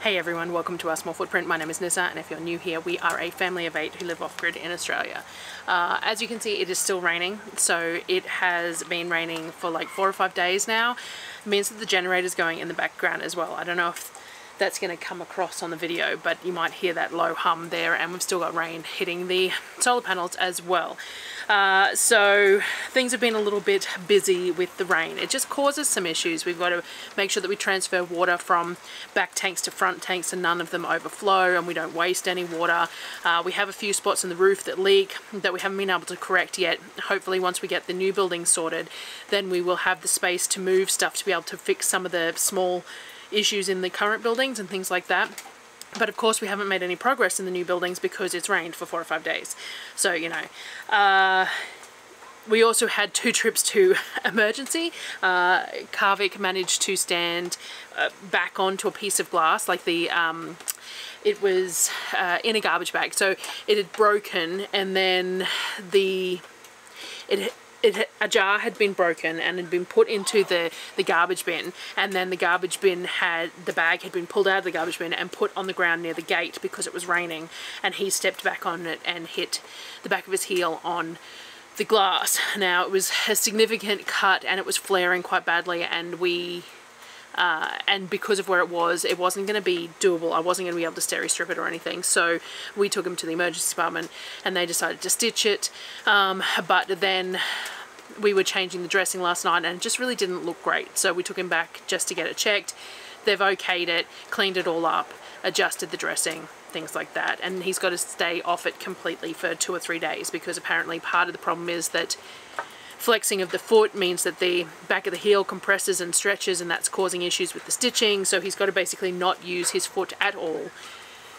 Hey everyone, welcome to our small footprint. My name is Nissa, and if you're new here, we are a family of 8 who live off-grid in Australia. As you can see, it is still raining, so it has been raining for like 4 or 5 days now. It means that the generator's going in the background as well. I don't know if that's going to come across on the video, but you might hear that low hum there, and we've still got rain hitting the solar panels as well. So things have been a little bit busy with the rain. It just causes some issues. We've got to make sure that we transfer water from back tanks to front tanks and none of them overflow, and we don't waste any water. We have a few spots in the roof that leak that we haven't been able to correct yet. Hopefully once we get the new building sorted, then we will have the space to move stuff to be able to fix some of the small issues in the current buildings and things like that. But of course we haven't made any progress in the new buildings because it's rained for 4 or 5 days. So, you know, we also had 2 trips to emergency. Karvik managed to stand back onto a piece of glass, like the, it was in a garbage bag. So it had broken, and then a jar had been broken and had been put into the garbage bin, and then the garbage bin the bag had been pulled out of the garbage bin and put on the ground near the gate because it was raining, and he stepped back on it and hit the back of his heel on the glass. Now it was a significant cut and it was flaring quite badly, and and because of where it wasn't going to be doable. I wasn't going to be able to steri-strip it or anything, so we took him to the emergency department and they decided to stitch it, but then we were changing the dressing last night and it just really didn't look great, so we took him back just to get it checked. They've okayed it, cleaned it all up, adjusted the dressing, things like that, and he's got to stay off it completely for 2 or 3 days because apparently part of the problem is that flexing of the foot means that the back of the heel compresses and stretches, and that's causing issues with the stitching. So he's got to basically not use his foot at all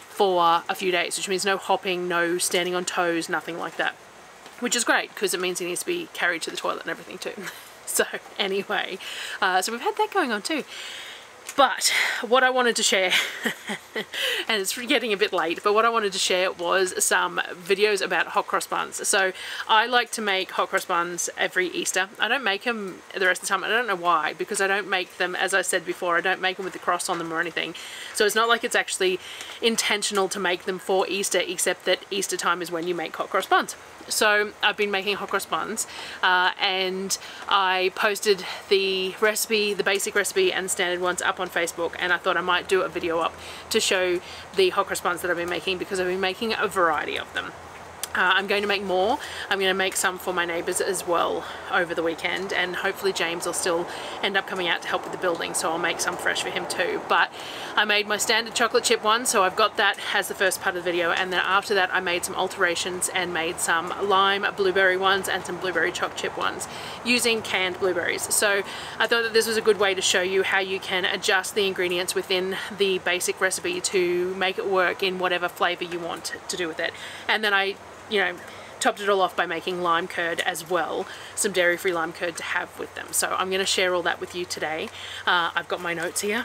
for a few days, which means no hopping, no standing on toes, nothing like that, which is great because it means he needs to be carried to the toilet and everything too. So anyway, so we've had that going on too. But what I wanted to share, and it's getting a bit late, but what I wanted to share was some videos about hot cross buns. So I like to make hot cross buns every Easter. I don't make them the rest of the time. I don't know why, because I don't make them, as I said before, I don't make them with the cross on them or anything. So it's not like it's actually intentional to make them for Easter, except that Easter time is when you make hot cross buns. So I've been making hot cross buns, and I posted the recipe, the basic recipe and standard ones up on Facebook, and I thought I might do a video up to show the hot cross buns that I've been making, because I've been making a variety of them. I'm going to make more. I'm going to make some for my neighbours as well over the weekend, and hopefully James will still end up coming out to help with the building, so I'll make some fresh for him too. But I made my standard chocolate chip one, so I've got that as the first part of the video, and then after that I made some alterations and made some lime blueberry ones and some blueberry choc chip ones using canned blueberries. So I thought that this was a good way to show you how you can adjust the ingredients within the basic recipe to make it work in whatever flavour you want to do with it. And then I, you know, topped it all off by making lime curd as well, some dairy-free lime curd to have with them. So I'm going to share all that with you today. I've got my notes here.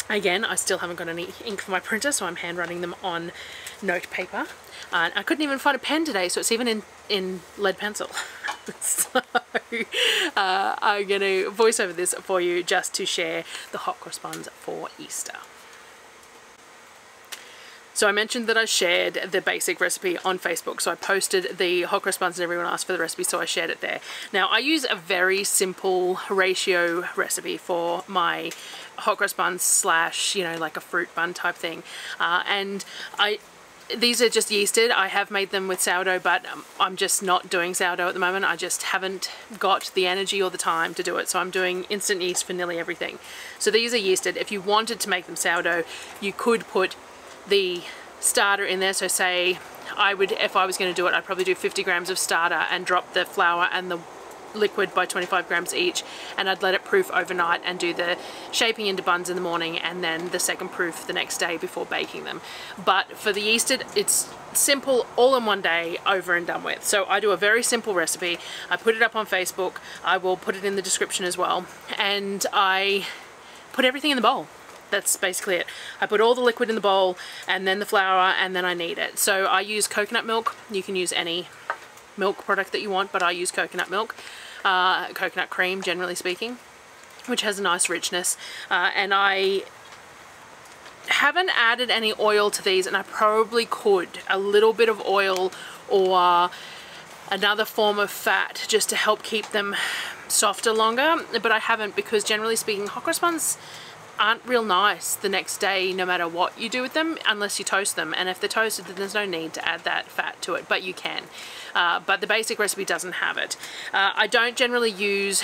Again, I still haven't got any ink for my printer, so I'm hand running them on note paper. I couldn't even find a pen today, so it's even in lead pencil. So I'm going to voice over this for you just to share the hot cross buns for Easter. So I mentioned that I shared the basic recipe on Facebook, so I posted the hot cross buns and everyone asked for the recipe, so I shared it there. Now I use a very simple ratio recipe for my hot cross buns slash, you know, like a fruit bun type thing, and these are just yeasted. I have made them with sourdough, but I'm just not doing sourdough at the moment. I just haven't got the energy or the time to do it, so I'm doing instant yeast for nearly everything. So these are yeasted. If you wanted to make them sourdough, you could put the starter in there. So say if I was going to do it, I'd probably do 50 grams of starter and drop the flour and the liquid by 25 grams each, and I'd let it proof overnight and do the shaping into buns in the morning and then the second proof the next day before baking them. But for the yeasted, it's simple, all in one day, over and done with. So I do a very simple recipe. I put it up on Facebook. I will put it in the description as well, and I put everything in the bowl. That's basically it. I put all the liquid in the bowl and then the flour, and then I knead it. So I use coconut milk. You can use any milk product that you want, but I use coconut milk, coconut cream generally speaking, which has a nice richness, and I haven't added any oil to these, and I probably could. A little bit of oil or another form of fat just to help keep them softer longer, but I haven't, because generally speaking hot cross buns aren't real nice the next day no matter what you do with them, unless you toast them, and if they're toasted then there's no need to add that fat to it, but you can. But the basic recipe doesn't have it. I don't generally use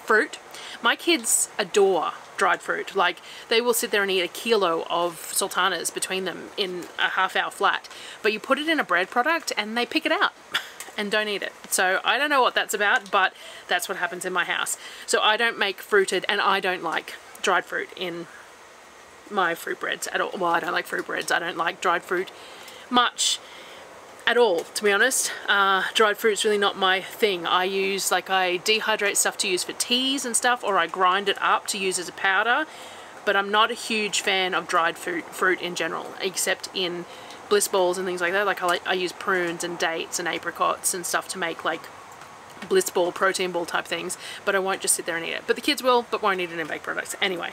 fruit. My kids adore dried fruit. Like, they will sit there and eat a kilo of sultanas between them in a half-hour flat, but you put it in a bread product and they pick it out and don't eat it. So I don't know what that's about, but that's what happens in my house. So I don't make fruited, and I don't like dried fruit in my fruit breads at all. Well, I don't like fruit breads. I don't like dried fruit much at all, to be honest. Dried fruit's really not my thing. I dehydrate stuff to use for teas and stuff, or I grind it up to use as a powder, but I'm not a huge fan of dried fruit in general, except in bliss balls and things like that. Like I use prunes and dates and apricots and stuff to make like bliss ball, protein ball type things, but I won't just sit there and eat it. But the kids will, but won't eat it in baked products anyway.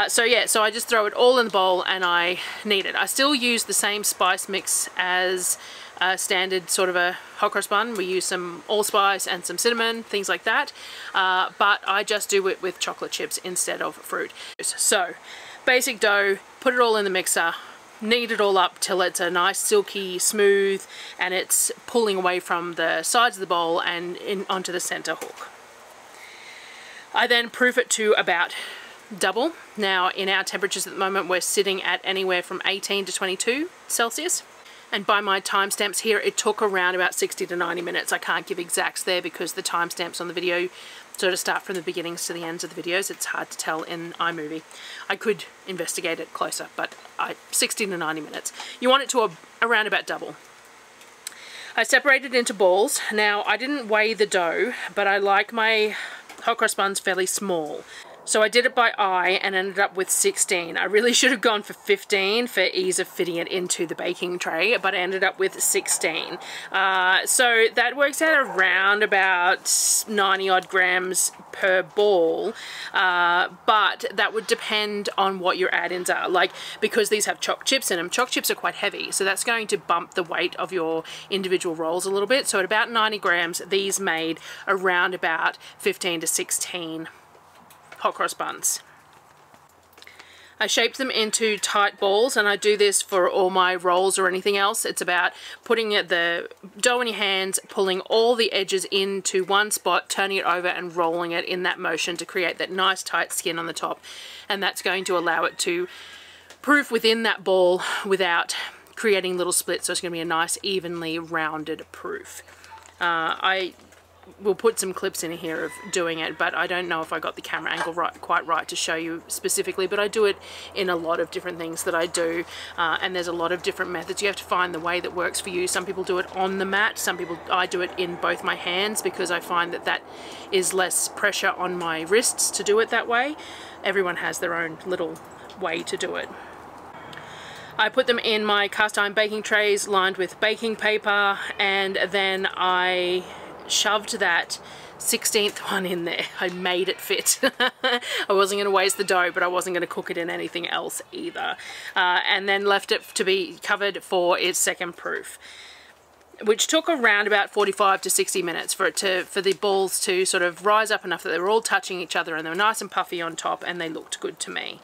So yeah, so I just throw it all in the bowl and I knead it. I still use the same spice mix as a standard sort of a hot cross bun. We use some allspice and some cinnamon, things like that, but I just do it with chocolate chips instead of fruit. So basic dough, put it all in the mixer, knead it all up till it's a nice silky smooth and it's pulling away from the sides of the bowl and onto the center hook. I then proof it to about double. Now in our temperatures at the moment we're sitting at anywhere from 18 to 22 Celsius, and by my timestamps here it took around about 60 to 90 minutes. I can't give exacts there because the timestamps on the video sort of start from the beginnings to the ends of the videos. It's hard to tell in iMovie. I could investigate it closer, but 60 to 90 minutes. You want it to around about double. I separated it into balls. Now I didn't weigh the dough, but I like my hot cross buns fairly small. So I did it by eye and ended up with 16. I really should have gone for 15 for ease of fitting it into the baking tray, but I ended up with 16. So that works out around about 90 odd grams per ball, but that would depend on what your add-ins are. Like, because these have Choc chips in them, Choc chips are quite heavy, so that's going to bump the weight of your individual rolls a little bit. So at about 90 grams, these made around about 15 to 16 hot cross buns. I shaped them into tight balls, and I do this for all my rolls or anything else. It's about putting the dough in your hands, pulling all the edges into one spot, turning it over and rolling it in that motion to create that nice tight skin on the top, and that's going to allow it to proof within that ball without creating little splits, so it's going to be a nice evenly rounded proof. We'll put some clips in here of doing it, but I don't know if I got the camera angle quite right to show you specifically, but I do it in a lot of different things that I do, and there's a lot of different methods. You have to find the way that works for you. Some people do it on the mat, I do it in both my hands because I find that is less pressure on my wrists to do it that way. Everyone has their own little way to do it. I put them in my cast iron baking trays lined with baking paper, and then I shoved that 16th one in there. I made it fit. I wasn't going to waste the dough, but I wasn't going to cook it in anything else either. And then left it to be covered for its second proof, which took around about 45 to 60 minutes for the balls to sort of rise up enough that they were all touching each other and they were nice and puffy on top, and they looked good to me.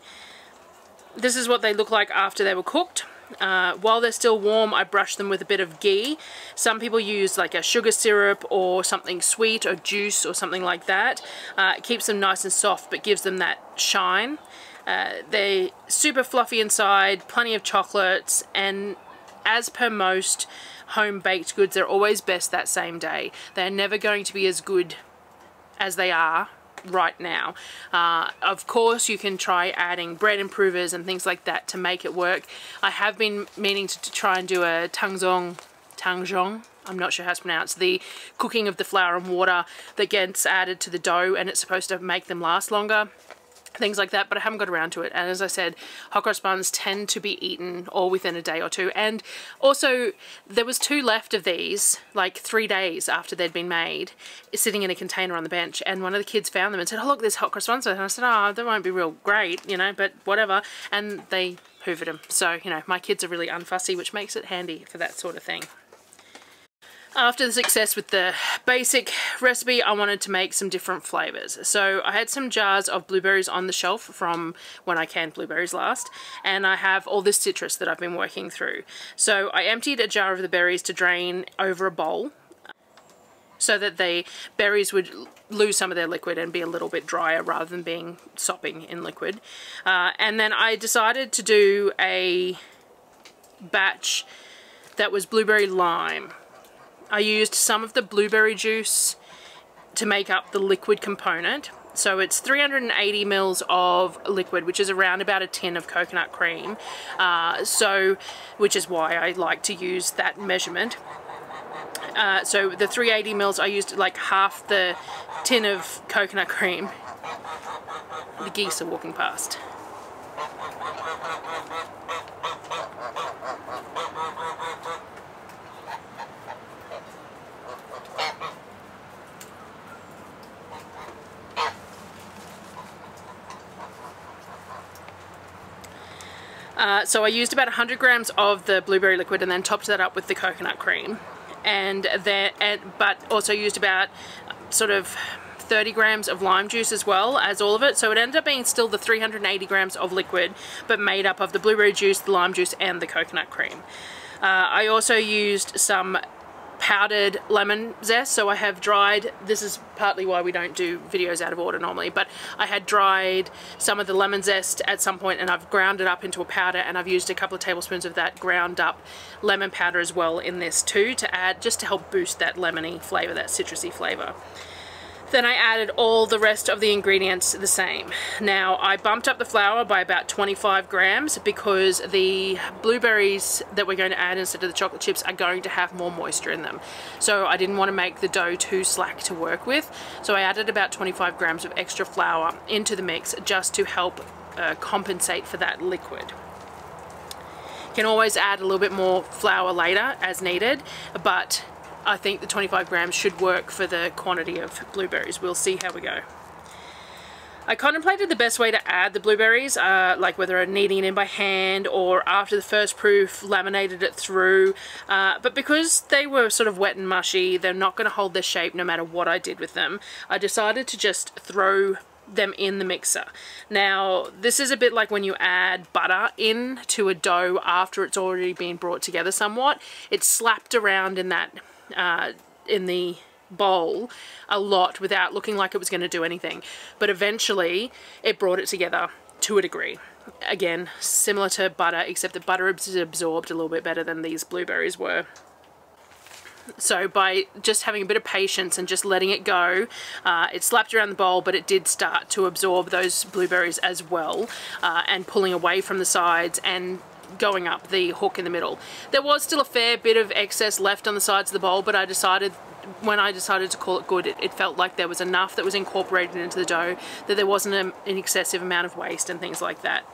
This is what they look like after they were cooked. While they're still warm, I brush them with a bit of ghee. Some people use like a sugar syrup or something sweet or juice or something like that. It keeps them nice and soft but gives them that shine. They're super fluffy inside, plenty of chocolates, and as per most home baked goods, they're always best that same day. They're never going to be as good as they are right now. Of course you can try adding bread improvers and things like that to make it work. I have been meaning to try and do a tangzhong, I'm not sure how to pronounce, the cooking of the flour and water that gets added to the dough, and it's supposed to make them last longer. things like that, but I haven't got around to it. And as I said, hot cross buns tend to be eaten all within a day or two. And also there was 2 left of these, like 3 days after they'd been made, sitting in a container on the bench, and one of the kids found them and said, oh look, there's hot cross buns. And I said, oh, they won't be real great, you know, but whatever. And they hoovered them. So, you know, my kids are really unfussy, which makes it handy for that sort of thing. After the success with the basic recipe, I wanted to make some different flavours. So I had some jars of blueberries on the shelf from when I canned blueberries last, and I have all this citrus that I've been working through. So I emptied a jar of the berries to drain over a bowl so that the berries would lose some of their liquid and be a little bit drier rather than being sopping in liquid. And then I decided to do a batch that was blueberry lime. I used some of the blueberry juice to make up the liquid component. So it's 380 mils of liquid, which is around about a tin of coconut cream. Which is why I like to use that measurement. So the 380 mils, I used like half the tin of coconut cream. The geese are walking past. So I used about 100 grams of the blueberry liquid and then topped that up with the coconut cream, but also used about sort of 30 grams of lime juice as well as all of it. So it ended up being still the 380 grams of liquid, but made up of the blueberry juice, the lime juice, and the coconut cream. I also used some powdered lemon zest. So I have dried, this is partly why we don't do videos out of order normally, but I had dried some of the lemon zest at some point and I've ground it up into a powder, and I've used a couple of tablespoons of that ground up lemon powder as well in this too, to add just to help boost that lemony flavour, that citrusy flavour. Then I added all the rest of the ingredients the same. Now I bumped up the flour by about 25 grams because the blueberries that we're going to add instead of the chocolate chips are going to have more moisture in them. So I didn't want to make the dough too slack to work with. So I added about 25 grams of extra flour into the mix just to help compensate for that liquid. You can always add a little bit more flour later as needed, but I think the 25 grams should work for the quantity of blueberries. We'll see how we go. I contemplated the best way to add the blueberries, like whether I'm kneading it in by hand or after the first proof laminated it through, but because they were sort of wet and mushy, they're not going to hold their shape no matter what I did with them. I decided to just throw them in the mixer. Now this is a bit like when you add butter into a dough after it's already been brought together somewhat. It's slapped around in that in the bowl a lot without looking like it was going to do anything, but eventually it brought it together to a degree. Again, similar to butter, except that butter is absorbed a little bit better than these blueberries were. So by just having a bit of patience and just letting it go, it slapped around the bowl, but it did start to absorb those blueberries as well, and pulling away from the sides and going up the hook in the middle. There was still a fair bit of excess left on the sides of the bowl, but I decided, when I decided to call it good, it felt like there was enough that was incorporated into the dough that there wasn't an excessive amount of waste and things like that.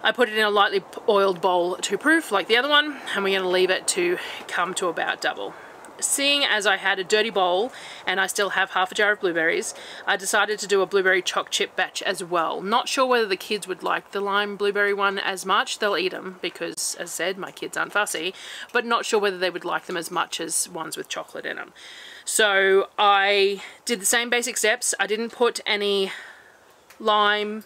I put it in a lightly oiled bowl to proof like the other one, and we're going to leave it to come to about double. Seeing as I had a dirty bowl and I still have half a jar of blueberries, I decided to do a blueberry choc chip batch as well. Not sure whether the kids would like the lime blueberry one as much. They'll eat them because, as I said, my kids aren't fussy, but not sure whether they would like them as much as ones with chocolate in them. So I did the same basic steps. I didn't put any lime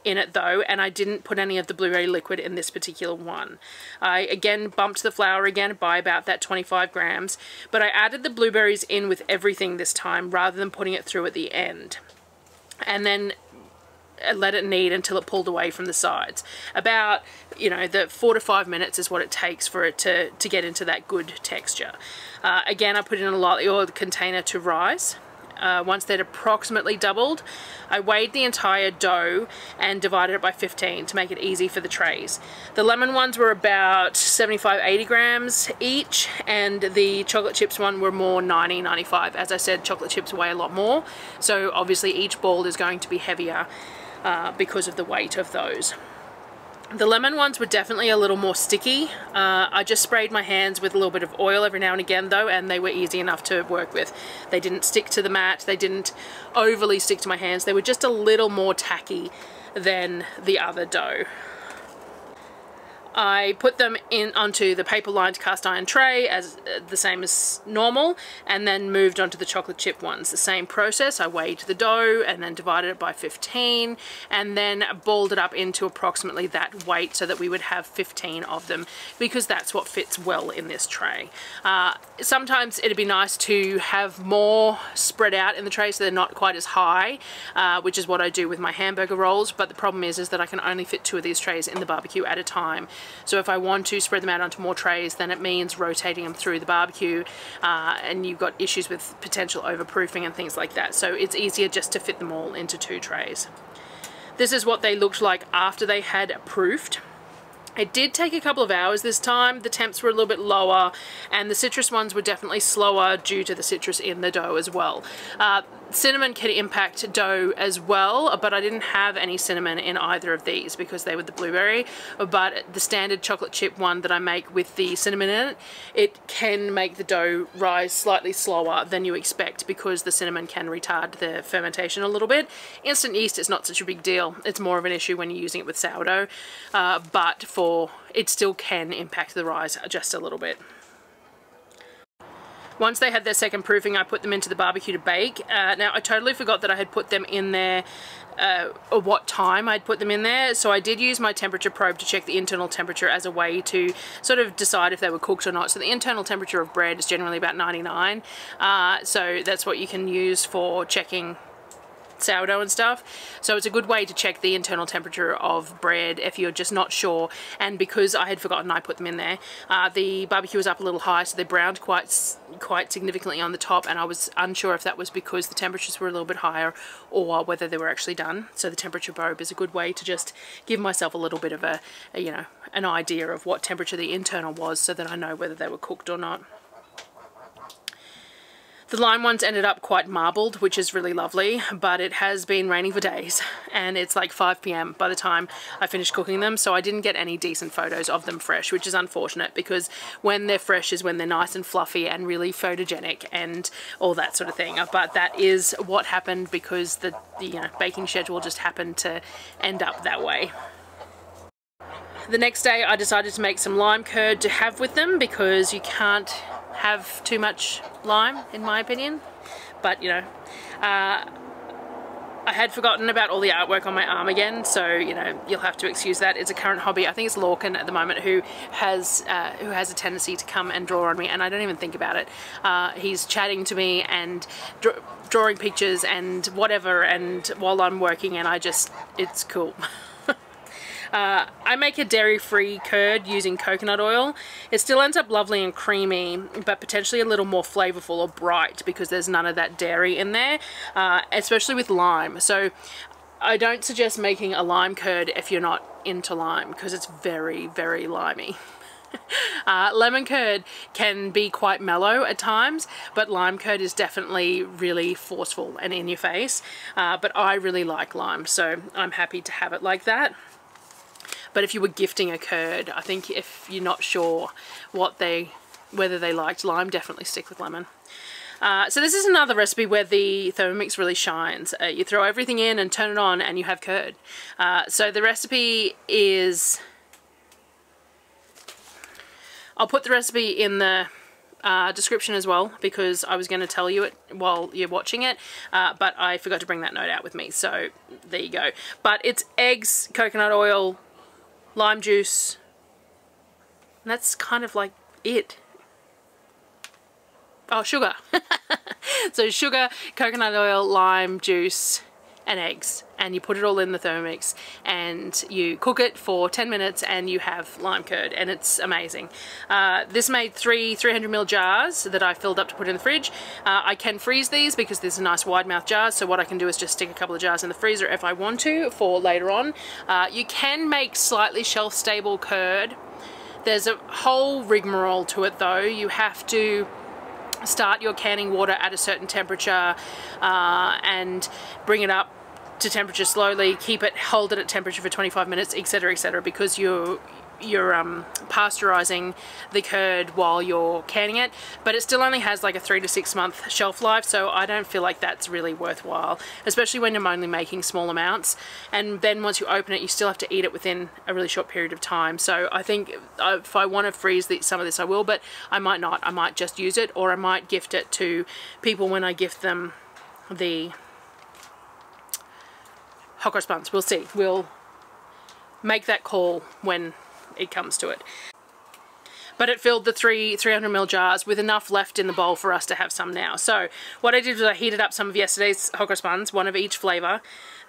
in it though, and I didn't put any of the blueberry liquid in this particular one. I again bumped the flour again by about that 25 grams, but I added the blueberries in with everything this time rather than putting it through at the end. And then let it knead until it pulled away from the sides. About, you know, the 4 to 5 minutes is what it takes for it to get into that good texture. Again, I put it in a lightly oiled container to rise. Once they'd approximately doubled, I weighed the entire dough and divided it by 15 to make it easy for the trays. The lemon ones were about 75-80 grams each, and the chocolate chips one were more 90-95. As I said, chocolate chips weigh a lot more, so obviously each ball is going to be heavier. because of the weight of those. The lemon ones were definitely a little more sticky. I just sprayed my hands with a little bit of oil every now and again though, and they were easy enough to work with. They didn't stick to the mat, they didn't overly stick to my hands, they were just a little more tacky than the other dough. I put them in onto the paper-lined cast iron tray as the same as normal, and then moved onto the chocolate chip ones. The same process. I weighed the dough and then divided it by 15, and then balled it up into approximately that weight so that we would have 15 of them, because that's what fits well in this tray. Sometimes it'd be nice to have more spread out in the tray so they're not quite as high, which is what I do with my hamburger rolls, but the problem is that I can only fit 2 of these trays in the barbecue at a time. So if I want to spread them out onto more trays, then it means rotating them through the barbecue, and you've got issues with potential overproofing and things like that. So it's easier just to fit them all into 2 trays. This is what they looked like after they had proofed. It did take a couple of hours this time. The temps were a little bit lower, and the citrus ones were definitely slower due to the citrus in the dough as well. Cinnamon can impact dough as well, but I didn't have any cinnamon in either of these because they were the blueberry. But the standard chocolate chip one that I make with the cinnamon in it, it can make the dough rise slightly slower than you expect because the cinnamon can retard the fermentation a little bit. Instant yeast is not such a big deal. It's more of an issue when you're using it with sourdough, but it still can impact the rise just a little bit. Once they had their second proofing, I put them into the barbecue to bake. Now, I totally forgot that I had put them in there, or what time I'd put them in there. So I did use my temperature probe to check the internal temperature as a way to sort of decide if they were cooked or not. So the internal temperature of bread is generally about 99. So that's what you can use for checking sourdough and stuff. So it's a good way to check the internal temperature of bread if you're just not sure. And because I had forgotten, I put them in there. The barbecue was up a little high, so they browned quite significantly on the top, and I was unsure if that was because the temperatures were a little bit higher or whether they were actually done. So the temperature probe is a good way to just give myself a little bit of you know, an idea of what temperature the internal was, so that I know whether they were cooked or not. The lime ones ended up quite marbled, which is really lovely, but it has been raining for days, and it's like 5 p.m. by the time I finished cooking them, so I didn't get any decent photos of them fresh, which is unfortunate, because when they're fresh is when they're nice and fluffy and really photogenic and all that sort of thing. But that is what happened because the baking schedule just happened to end up that way. The next day I decided to make some lime curd to have with them, because you can't have too much lime, in my opinion. But you know, I had forgotten about all the artwork on my arm again, so you know, you'll have to excuse that. It's a current hobby. I think it's Lorcan at the moment who has a tendency to come and draw on me, and I don't even think about it. He's chatting to me and drawing pictures and whatever, and while I'm working, and it's cool. I make a dairy-free curd using coconut oil. It still ends up lovely and creamy, but potentially a little more flavorful or bright because there's none of that dairy in there, especially with lime. So I don't suggest making a lime curd if you're not into lime, because it's very, very limey. Lemon curd can be quite mellow at times, but lime curd is definitely really forceful and in your face. But I really like lime, so I'm happy to have it like that. But if you were gifting a curd, I think if you're not sure whether they liked lime, definitely stick with lemon. So this is another recipe where the Thermomix really shines. You throw everything in and turn it on and you have curd. So the recipe is... I'll put the recipe in the description as well, because I was going to tell you it while you're watching it, but I forgot to bring that note out with me, so there you go. But it's eggs, coconut oil, lime juice, and that's kind of like it. Oh, sugar. So sugar, coconut oil, lime juice, and eggs, and you put it all in the Thermomix and you cook it for 10 minutes and you have lime curd, and it's amazing. This made 3 300ml jars that I filled up to put in the fridge. I can freeze these because there's a nice wide mouth jar, so what I can do is just stick a couple of jars in the freezer if I want to for later on. You can make slightly shelf stable curd. There's a whole rigmarole to it though. You have to start your canning water at a certain temperature and bring it up to temperature slowly, hold it at temperature for 25 minutes, etc., because you're pasteurizing the curd while you're canning it, but it still only has like a 3 to 6 month shelf life, so I don't feel like that's really worthwhile, especially when I'm only making small amounts. And then once you open it, you still have to eat it within a really short period of time. So I think if I want to freeze some of this, I will, but I might not. I might just use it, or I might gift it to people when I gift them the hot cross buns. We'll see. We'll make that call when it comes to it. But it filled the 300ml jars with enough left in the bowl for us to have some now. So what I did was I heated up some of yesterday's hot cross buns, one of each flavour.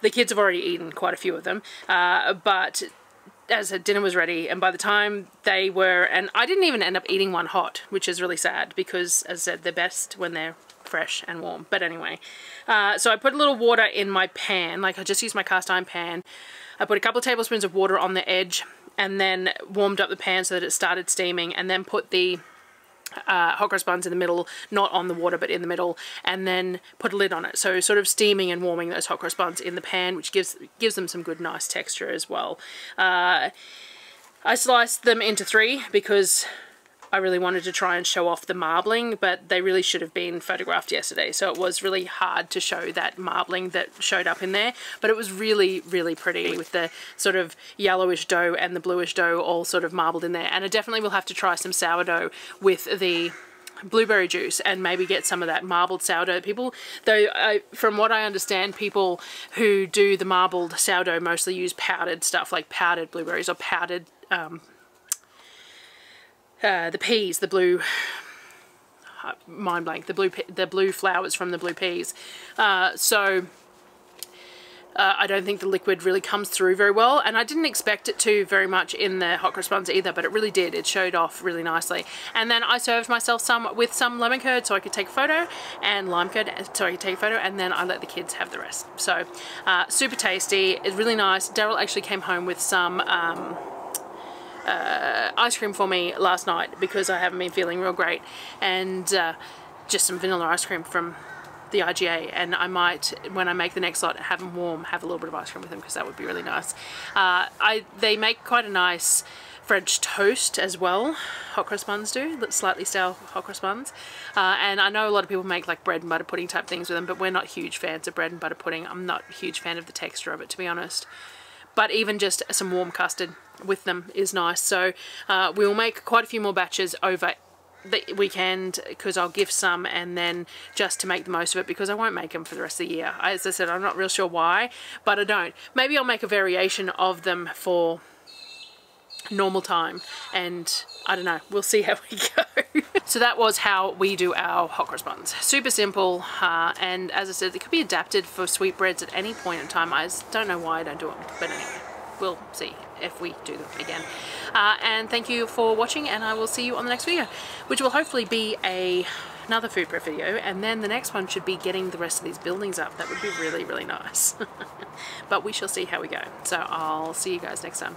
The kids have already eaten quite a few of them, but as I said, dinner was ready, and by the time they were, and I didn't even end up eating one hot, which is really sad because, as I said, they're best when they're fresh and warm. But anyway, so I put a little water in my pan, like I just used my cast iron pan. I put a couple of tablespoons of water on the edge and then warmed up the pan so that it started steaming, and then put the hot cross buns in the middle, not on the water but in the middle, and then put a lid on it. So sort of steaming and warming those hot cross buns in the pan, which gives them some good nice texture as well. I sliced them into 3 because I really wanted to try and show off the marbling, but they really should have been photographed yesterday, so it was really hard to show that marbling that showed up in there. But it was really, really pretty with the sort of yellowish dough and the bluish dough all sort of marbled in there. And I definitely will have to try some sourdough with the blueberry juice and maybe get some of that marbled sourdough. People, though, from what I understand, people who do the marbled sourdough mostly use powdered stuff like powdered blueberries or powdered the peas, the blue, mind blank, the blue flowers from the blue peas. So I don't think the liquid really comes through very well, and I didn't expect it to very much in the hot cross buns either, but it really did. It showed off really nicely. And then I served myself some with some lemon curd so I could take a photo, and lime curd so I could take a photo, and then I let the kids have the rest. So super tasty. It's really nice. Daryl actually came home with some ice cream for me last night because I haven't been feeling real great, and just some vanilla ice cream from the IGA, and I might, when I make the next lot, have them warm, have a little bit of ice cream with them because that would be really nice. They make quite a nice French toast as well, hot cross buns do, slightly stale hot cross buns, and I know a lot of people make like bread and butter pudding type things with them, but we're not huge fans of bread and butter pudding. I'm not a huge fan of the texture of it, to be honest. But even just some warm custard with them is nice. So we'll make quite a few more batches over the weekend because I'll gift some, and then just to make the most of it because I won't make them for the rest of the year. As I said, I'm not real sure why, but I don't. Maybe I'll make a variation of them for normal time, and I don't know, we'll see how we go. So that was how we do our hot cross buns. Super simple, and as I said, it could be adapted for sweetbreads at any point in time. I just don't know why I don't do them, but anyway, we'll see if we do them again. And thank you for watching, and I will see you on the next video, which will hopefully be another food prep video, and then the next one should be getting the rest of these buildings up. That would be really, really nice. But we shall see how we go. So I'll see you guys next time.